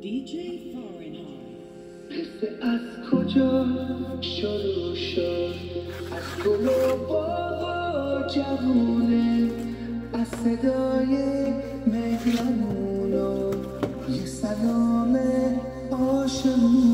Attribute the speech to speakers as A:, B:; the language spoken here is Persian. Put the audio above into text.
A: DJ Fahrenheit.
B: قصه از کجا شروع شد؟ از گل و باغ و جوونه، از صدای مهربون و یه سلام آشمون.